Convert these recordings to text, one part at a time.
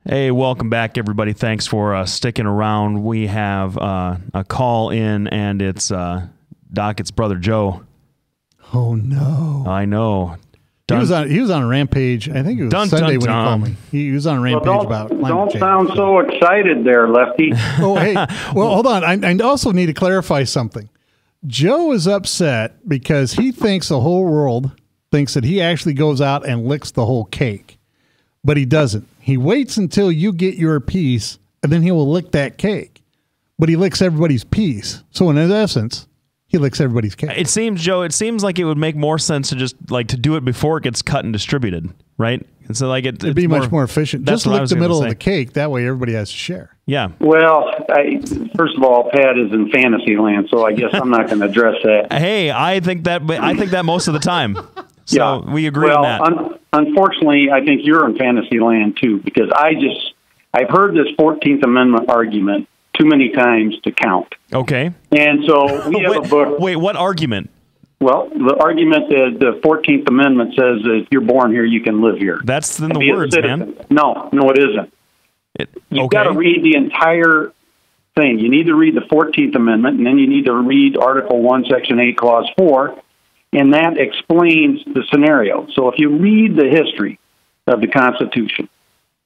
Hey, welcome back, everybody. Thanks for sticking around. We have a call in, and it's Doc. It's Brother Joe. Oh no! I know. He was on a rampage. I think it was Sunday when he called me. He was on a rampage about climate don't change. Sound so excited there, Lefty. Oh, hey. Well, hold on. I also need to clarify something. Joe is upset because he thinks the whole world thinks that he actually goes out and licks the whole cake, but he doesn't. He waits until you get your piece, and then he will lick that cake. But he licks everybody's piece. So in essence, he licks everybody's cake. It seems, Joe, it seems like it would make more sense to just to do it before it gets cut and distributed, right? And so it'd be much more efficient. Just lick the middle of the cake. That way everybody has to share. Yeah. Well, first of all, Pat is in fantasy land, so I guess I'm not going to address that. Hey, I think that most of the time. So yeah. We agree on that. Unfortunately, I think you're in fantasy land too, because I've heard this 14th Amendment argument too many times to count. Okay. And so we have a book. Wait, what argument? Well, the argument that the 14th Amendment says that if you're born here, you can live here. That's in the words, man. No, it isn't. You've got to read the entire thing. You need to read the 14th Amendment, and then you need to read Article 1, Section 8, Clause 4, and that explains the scenario. So if you read the history of the Constitution,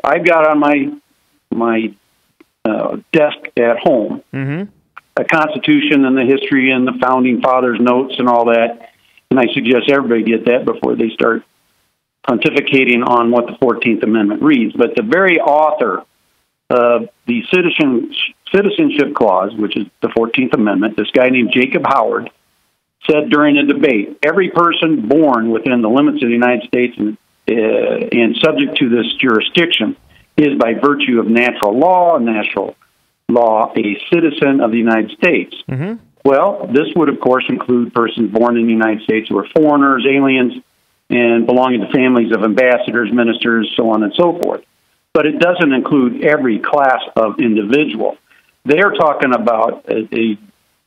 I've got on my desk at home a Constitution and the history and the Founding Fathers' notes and all that, and I suggest everybody get that before they start pontificating on what the 14th Amendment reads. But the very author of the Citizenship Clause, which is the 14th Amendment, this guy named Jacob Howard, said during a debate, every person born within the limits of the United States and subject to this jurisdiction is by virtue of natural law, a citizen of the United States. Mm-hmm. Well, this would, of course, include persons born in the United States who are foreigners, aliens, and belonging to families of ambassadors, ministers, so on and so forth. But it doesn't include every class of individual. They're talking about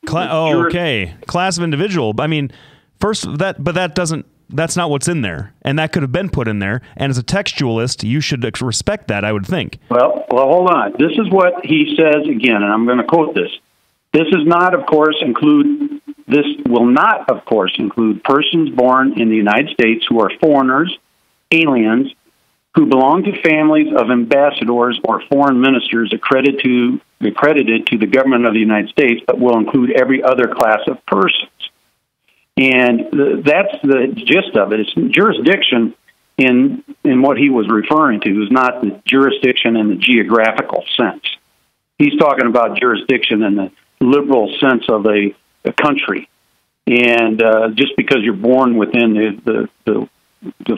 class of individual. I mean, that's not what's in there, and that could have been put in there. And as a textualist, you should respect that, I would think. Well, hold on. This is what he says again, and I'm going to quote this. This will not, of course, include persons born in the United States who are foreigners, aliens, who belong to families of ambassadors or foreign ministers accredited to the government of the United States, but will include every other class of persons. And that's the gist of it. It's jurisdiction in what he was referring to is not the jurisdiction in the geographical sense. He's talking about jurisdiction in the liberal sense of a country. And just because you're born within the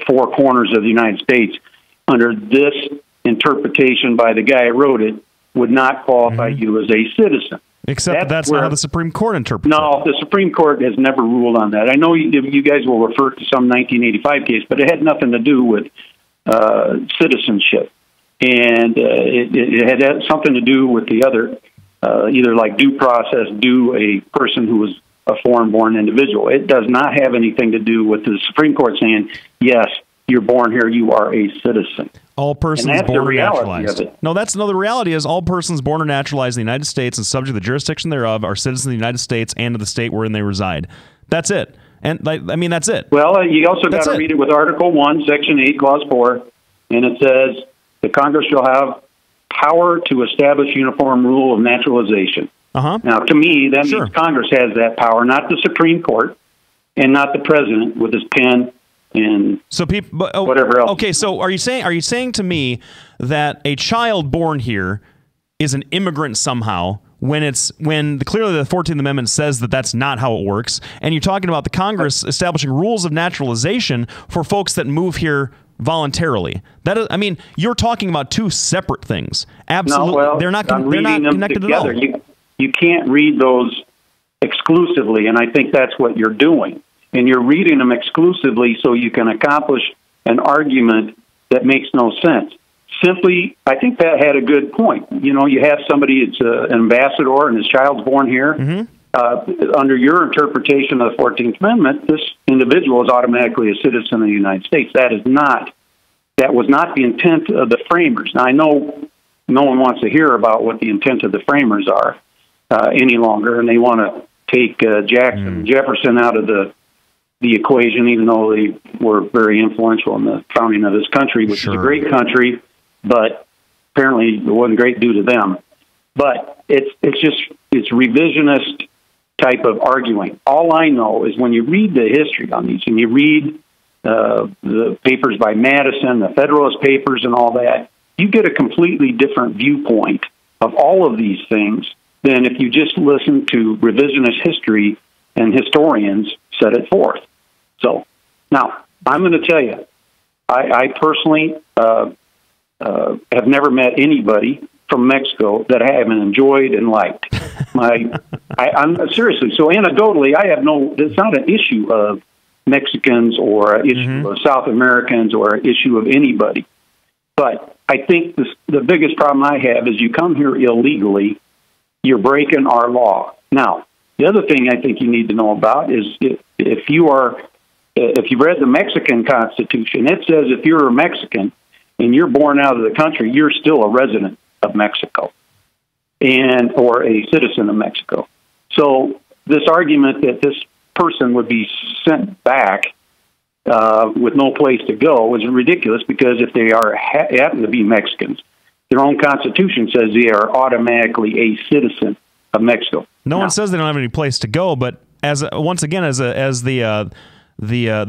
four corners of the United States, under this interpretation by the guy who wrote it, would not qualify you as a citizen. Except that's not how the Supreme Court interprets it. No, the Supreme Court has never ruled on that. I know you guys will refer to some 1985 case, but it had nothing to do with citizenship. And it had something to do with the other, either like due process, due a person who was a foreign-born individual. It does not have anything to do with the Supreme Court saying, yes, you're born here, you are a citizen. All persons born or naturalized. The reality is all persons born or naturalized in the United States and subject to the jurisdiction thereof are citizens of the United States and of the state wherein they reside. That's it. And that's it. Well, you also got to read it with Article 1, Section 8, Clause 4, and it says, the Congress shall have power to establish uniform rule of naturalization. Now, to me, that means Congress has that power, not the Supreme Court, and not the President with his pen and whatever else. Okay, so are you saying to me that a child born here is an immigrant somehow when clearly the 14th Amendment says that that's not how it works, and you're talking about the Congress establishing rules of naturalization for folks that move here voluntarily? That is, I mean, you're talking about two separate things. Absolutely, no, well, they're not connected together. At all. You can't read those exclusively, and I think that's what you're doing. And you're reading them exclusively so you can accomplish an argument that makes no sense. Simply, I think that had a good point. You know, you have somebody that's an ambassador and his child's born here. Mm-hmm. Under your interpretation of the 14th Amendment, this individual is automatically a citizen of the United States. That is not that was not the intent of the framers. Now, I know no one wants to hear about what the intent of the framers are any longer, and they want to take Jackson and Jefferson out of the equation, even though they were very influential in the founding of this country, which is a great country, but apparently it wasn't great due to them. But it's revisionist type of arguing. All I know is when you read the history on these, and you read the papers by Madison, the Federalist Papers, and all that, you get a completely different viewpoint of all of these things than if you just listen to revisionist history and historians set it forth. So now I'm going to tell you, I personally have never met anybody from Mexico that I haven't enjoyed and liked. I'm seriously. So anecdotally, it's not an issue of Mexicans or an issue of South Americans or an issue of anybody. But I think the biggest problem I have is you come here illegally, you're breaking our law. Now, the other thing I think you need to know about is if you've read the Mexican Constitution, it says if you're a Mexican and you're born out of the country, you're still a resident of Mexico or a citizen of Mexico. So this argument that this person would be sent back with no place to go is ridiculous, because if they happen to be Mexicans, their own Constitution says they are automatically a citizen of Mexico. No one says they don't have any place to go, but as the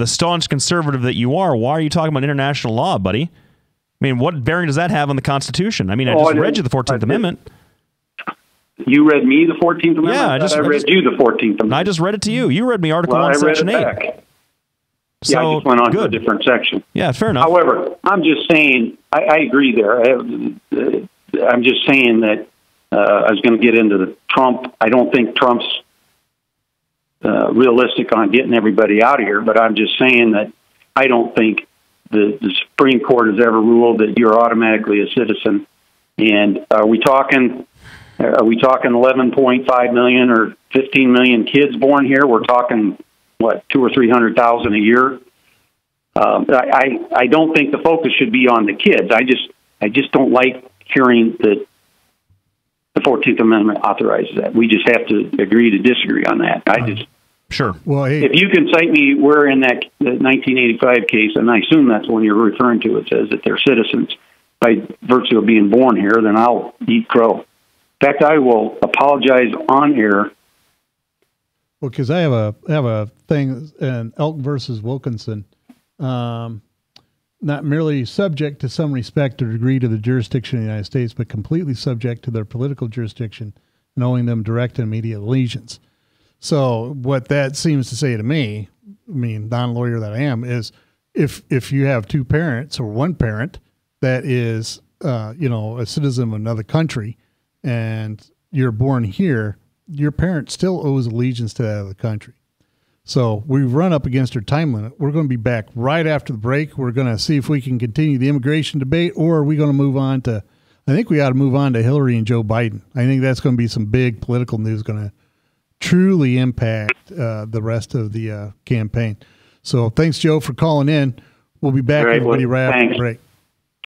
staunch conservative that you are, why are you talking about international law, buddy? I mean, what bearing does that have on the Constitution? I mean, I just read you the 14th Amendment. You read me the 14th Amendment? Yeah, I read you the 14th Amendment. I just read it to you. You read me Article 1, Section 8. Back. So, I just went on to a different section. Yeah, fair enough. However, I'm just saying, I agree there. I'm just saying that I was going to get into the Trump. I don't think Trump's realistic on getting everybody out of here, but I'm just saying that I don't think the Supreme Court has ever ruled that you're automatically a citizen. And are we talking 11.5 million or 15 million kids born here? We're talking, what, 200,000 or 300,000 a year? I don't think the focus should be on the kids. I just don't like hearing that the 14th Amendment authorizes that. We just have to agree to disagree on that. Sure. Well, hey, if you can cite me where in that 1985 case, and I assume that's when you're referring to, it says that they're citizens by virtue of being born here, then I'll eat crow. In fact, I will apologize on air. Well, because I have a thing in Elk versus Wilkinson, not merely subject to some respect or degree to the jurisdiction of the United States, but completely subject to their political jurisdiction, knowing them direct and immediate allegiance. So what that seems to say to me, I mean, non-lawyer that I am, is if you have two parents or one parent that is, a citizen of another country and you're born here, your parent still owes allegiance to that other country. So we've run up against our time limit. We're going to be back right after the break. We're going to see if we can continue the immigration debate, or are we going to move on to, I think we ought to move on to Hillary and Joe Biden. I think that's going to be some big political news going to truly impact the rest of the campaign. So thanks, Joe, for calling in. We'll be back, everybody, right after the break.